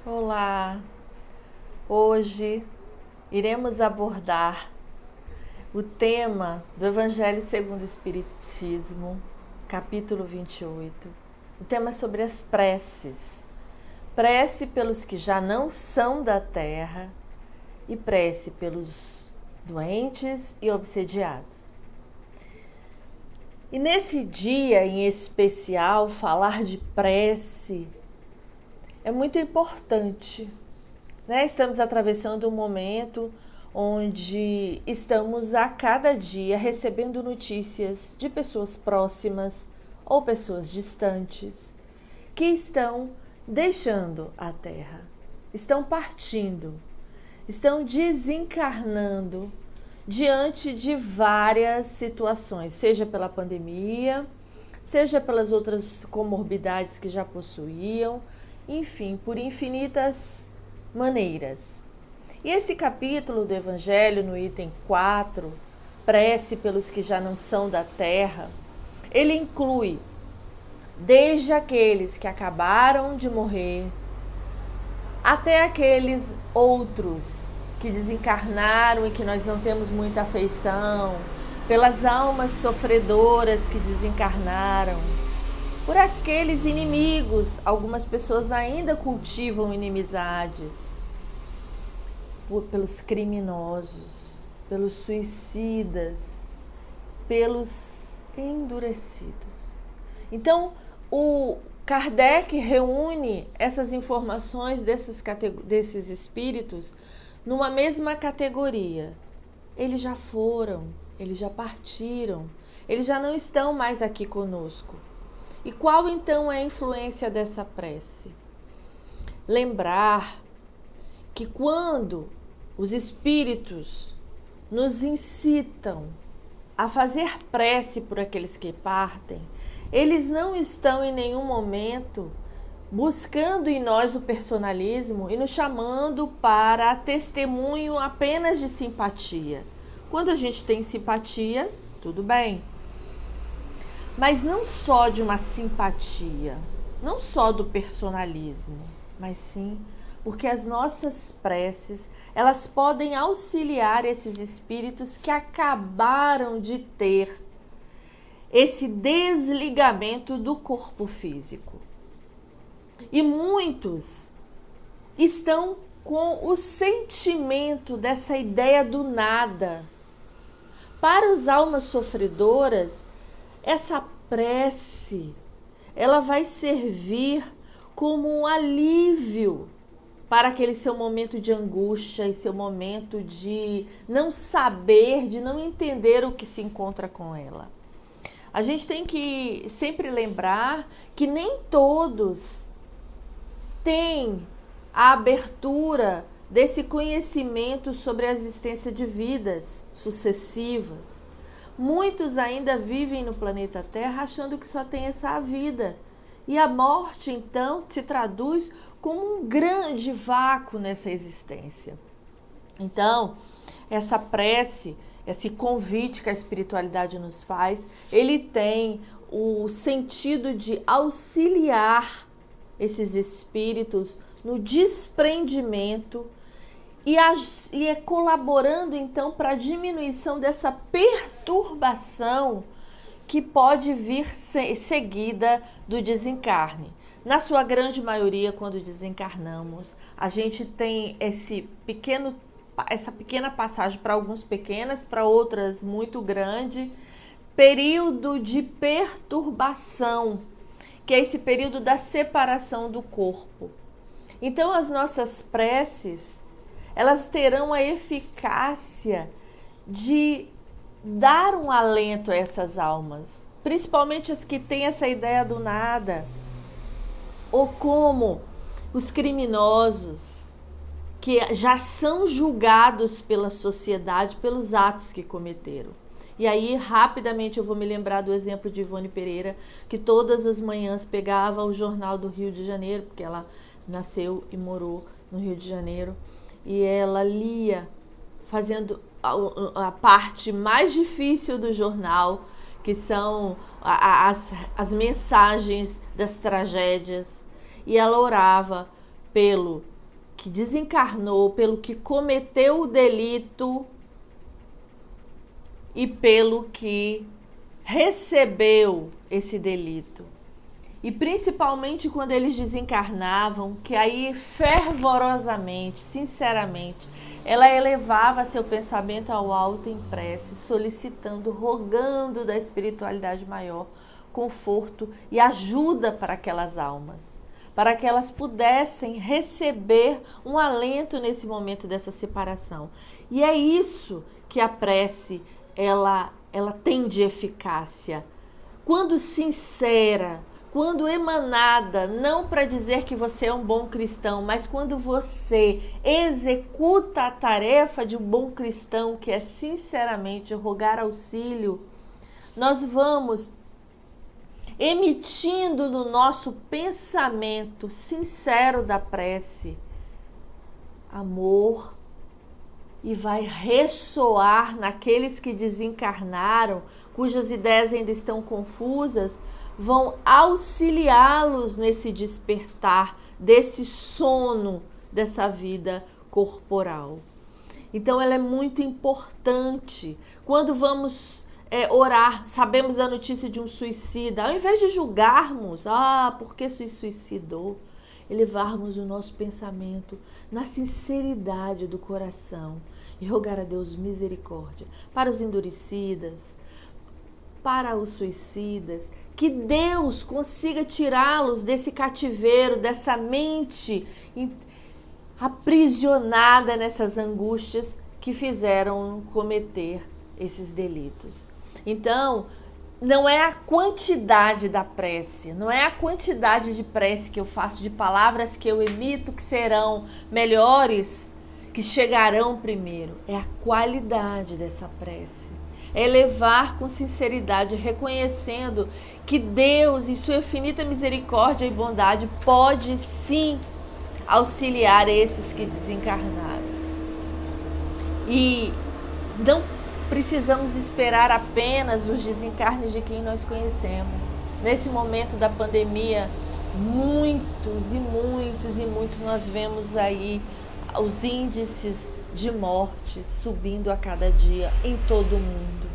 Olá! Hoje iremos abordar o tema do Evangelho segundo o Espiritismo, capítulo 28. O tema é sobre as preces. Prece pelos que já não são da terra e prece pelos doentes e obsediados. E nesse dia em especial, falar de prece é muito importante, né? Estamos atravessando um momento onde estamos a cada dia recebendo notícias de pessoas próximas ou pessoas distantes que estão deixando a Terra, estão partindo, estão desencarnando diante de várias situações, seja pela pandemia, seja pelas outras comorbidades que já possuíam, enfim, por infinitas maneiras. E esse capítulo do Evangelho, no item 4, prece pelos que já não são da terra, ele inclui desde aqueles que acabaram de morrer, até aqueles outros que desencarnaram e que nós não temos muita afeição, pelas almas sofredoras que desencarnaram, por aqueles inimigos, algumas pessoas ainda cultivam inimizades, pelos criminosos, pelos suicidas, pelos endurecidos. Então, o Kardec reúne essas informações desses espíritos numa mesma categoria. Eles já foram, eles já partiram, eles já não estão mais aqui conosco. E qual então é a influência dessa prece? Lembrar que quando os espíritos nos incitam a fazer prece por aqueles que partem, eles não estão em nenhum momento buscando em nós o personalismo e nos chamando para testemunho apenas de simpatia. Quando a gente tem simpatia, tudo bem. Mas não só de uma simpatia, não só do personalismo, mas sim porque as nossas preces, elas podem auxiliar esses espíritos que acabaram de ter esse desligamento do corpo físico. E muitos estão com o sentimento dessa ideia do nada. Para as almas sofredoras, essa prece, ela vai servir como um alívio para aquele seu momento de angústia e seu momento de não saber, de não entender o que se encontra com ela. A gente tem que sempre lembrar que nem todos têm a abertura desse conhecimento sobre a existência de vidas sucessivas. Muitos ainda vivem no planeta Terra achando que só tem essa vida. E a morte, então, se traduz como um grande vácuo nessa existência. Então, essa prece, esse convite que a espiritualidade nos faz, ele tem o sentido de auxiliar esses espíritos no desprendimento e é colaborando então para a diminuição dessa perturbação que pode vir seguida do desencarne. Na sua grande maioria, quando desencarnamos, a gente tem essa pequena passagem, para alguns pequenas, para outras muito grande, período de perturbação, que é esse período da separação do corpo. Então as nossas preces, elas terão a eficácia de dar um alento a essas almas, principalmente as que têm essa ideia do nada, ou como os criminosos, que já são julgados pela sociedade pelos atos que cometeram. E aí, rapidamente, eu vou me lembrar do exemplo de Ivone Pereira, que todas as manhãs pegava o jornal do Rio de Janeiro, porque ela nasceu e morou no Rio de Janeiro, e ela lia, fazendo a parte mais difícil do jornal, que são as mensagens das tragédias, e ela orava pelo que desencarnou, pelo que cometeu o delito e pelo que recebeu esse delito. E principalmente quando eles desencarnavam, que aí fervorosamente, sinceramente, ela elevava seu pensamento ao alto em prece, solicitando, rogando da espiritualidade maior conforto e ajuda para aquelas almas, para que elas pudessem receber um alento nesse momento dessa separação. E é isso que a prece ela tem de eficácia. Quando sincera, quando emanada, não para dizer que você é um bom cristão, mas quando você executa a tarefa de um bom cristão, que é sinceramente rogar auxílio, nós vamos emitindo no nosso pensamento sincero da prece amor, e vai ressoar naqueles que desencarnaram, cujas ideias ainda estão confusas, vão auxiliá-los nesse despertar desse sono dessa vida corporal. Então ela é muito importante. Quando vamos orar, sabemos da notícia de um suicida, ao invés de julgarmos, por que se suicidou? Elevarmos o nosso pensamento na sinceridade do coração e rogar a Deus misericórdia para os endurecidas, para os suicidas, que Deus consiga tirá-los desse cativeiro, dessa mente aprisionada nessas angústias que fizeram cometer esses delitos. Então, não é a quantidade da prece, não é a quantidade de prece que eu faço, de palavras que eu emito que serão melhores, que chegarão primeiro. É a qualidade dessa prece. É elevar com sinceridade, reconhecendo que Deus, em sua infinita misericórdia e bondade, pode sim auxiliar esses que desencarnaram. E não precisamos esperar apenas os desencarnes de quem nós conhecemos. Nesse momento da pandemia, muitos nós vemos aí os índices de morte subindo a cada dia em todo o mundo.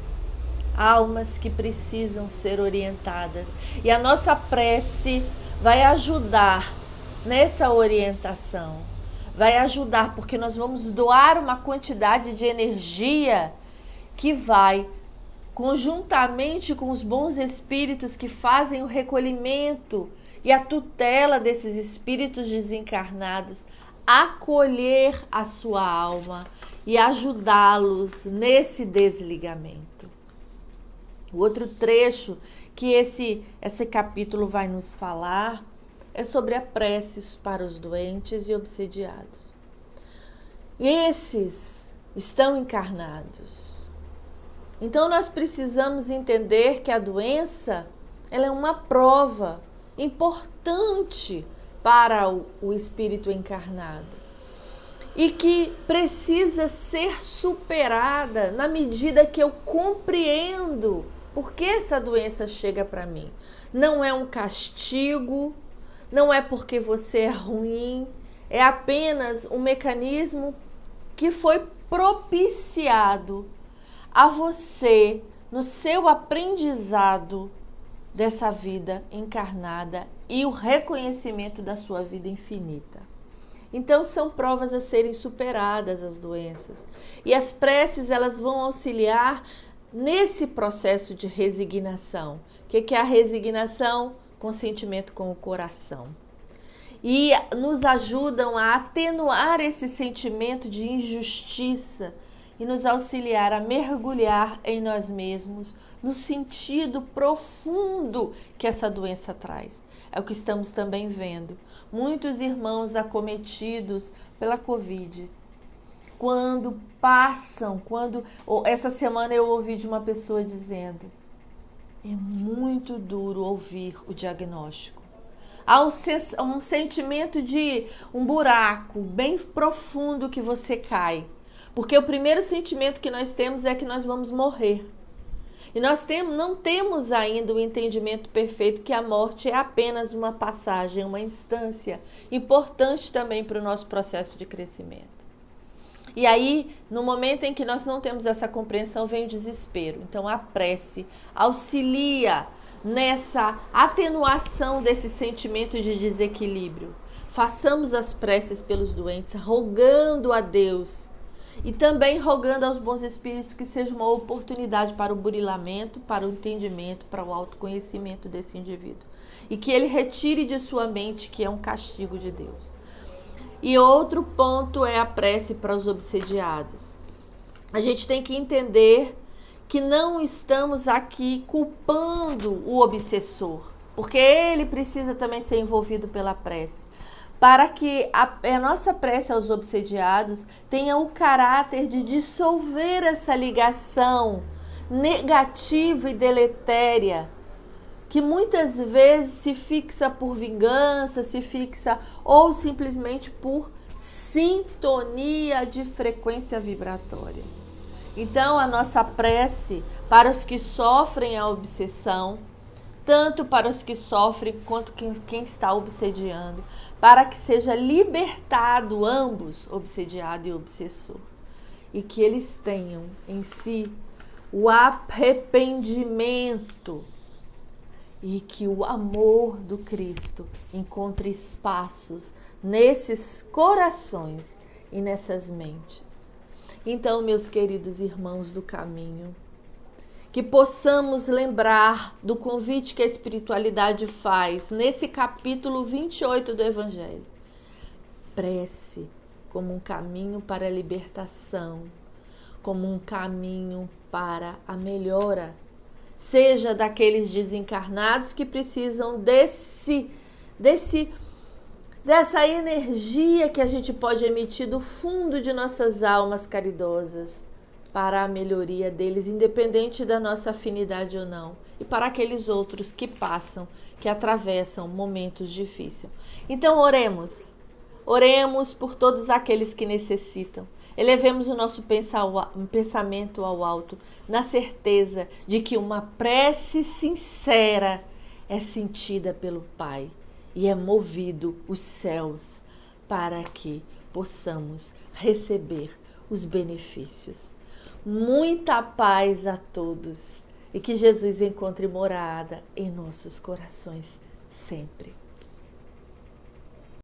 Almas que precisam ser orientadas. E a nossa prece vai ajudar nessa orientação. Vai ajudar porque nós vamos doar uma quantidade de energia que vai, conjuntamente com os bons espíritos que fazem o recolhimento e a tutela desses espíritos desencarnados, acolher a sua alma e ajudá-los nesse desligamento. O outro trecho que esse capítulo vai nos falar é sobre a prece para os doentes e obsediados. Esses estão encarnados. Então nós precisamos entender que a doença ela é uma prova importante para o espírito encarnado e que precisa ser superada na medida que eu compreendo por que essa doença chega para mim. Não é um castigo, não é porque você é ruim, é apenas um mecanismo que foi propiciado a você no seu aprendizado dessa vida encarnada e o reconhecimento da sua vida infinita. Então são provas a serem superadas as doenças. E as preces elas vão auxiliar nesse processo de resignação. O que é a resignação? Consentimento com o coração. E nos ajudam a atenuar esse sentimento de injustiça e nos auxiliar a mergulhar em nós mesmos no sentido profundo que essa doença traz. É o que estamos também vendo. Muitos irmãos acometidos pela Covid. Essa semana eu ouvi de uma pessoa dizendo: é muito duro ouvir o diagnóstico. Há um sentimento de um buraco bem profundo que você cai. Porque o primeiro sentimento que nós temos é que nós vamos morrer. E nós não temos ainda o entendimento perfeito que a morte é apenas uma passagem, uma instância importante também para o nosso processo de crescimento. E aí, no momento em que nós não temos essa compreensão, vem o desespero. Então, a prece auxilia nessa atenuação desse sentimento de desequilíbrio. Façamos as preces pelos doentes, rogando a Deus e também rogando aos bons espíritos que seja uma oportunidade para o burilamento, para o entendimento, para o autoconhecimento desse indivíduo. E que ele retire de sua mente que é um castigo de Deus. E outro ponto é a prece para os obsediados. A gente tem que entender que não estamos aqui culpando o obsessor, porque ele precisa também ser envolvido pela prece, para que a nossa prece aos obsediados tenha o caráter de dissolver essa ligação negativa e deletéria, que muitas vezes se fixa por vingança, se fixa ou simplesmente por sintonia de frequência vibratória. Então, a nossa prece para os que sofrem a obsessão, tanto para os que sofrem quanto quem está obsediando, para que seja libertado ambos, obsediado e obsessor, e que eles tenham em si o arrependimento e que o amor do Cristo encontre espaços nesses corações e nessas mentes. Então, meus queridos irmãos do caminho, que possamos lembrar do convite que a espiritualidade faz nesse capítulo 28 do Evangelho. Prece como um caminho para a libertação, como um caminho para a melhora, seja daqueles desencarnados que precisam dessa energia que a gente pode emitir do fundo de nossas almas caridosas para a melhoria deles, independente da nossa afinidade ou não, e para aqueles outros que passam, que atravessam momentos difíceis. Então oremos por todos aqueles que necessitam. Elevemos o nosso pensamento ao alto, na certeza de que uma prece sincera é sentida pelo Pai e é movido os céus para que possamos receber os benefícios. Muita paz a todos e que Jesus encontre morada em nossos corações sempre.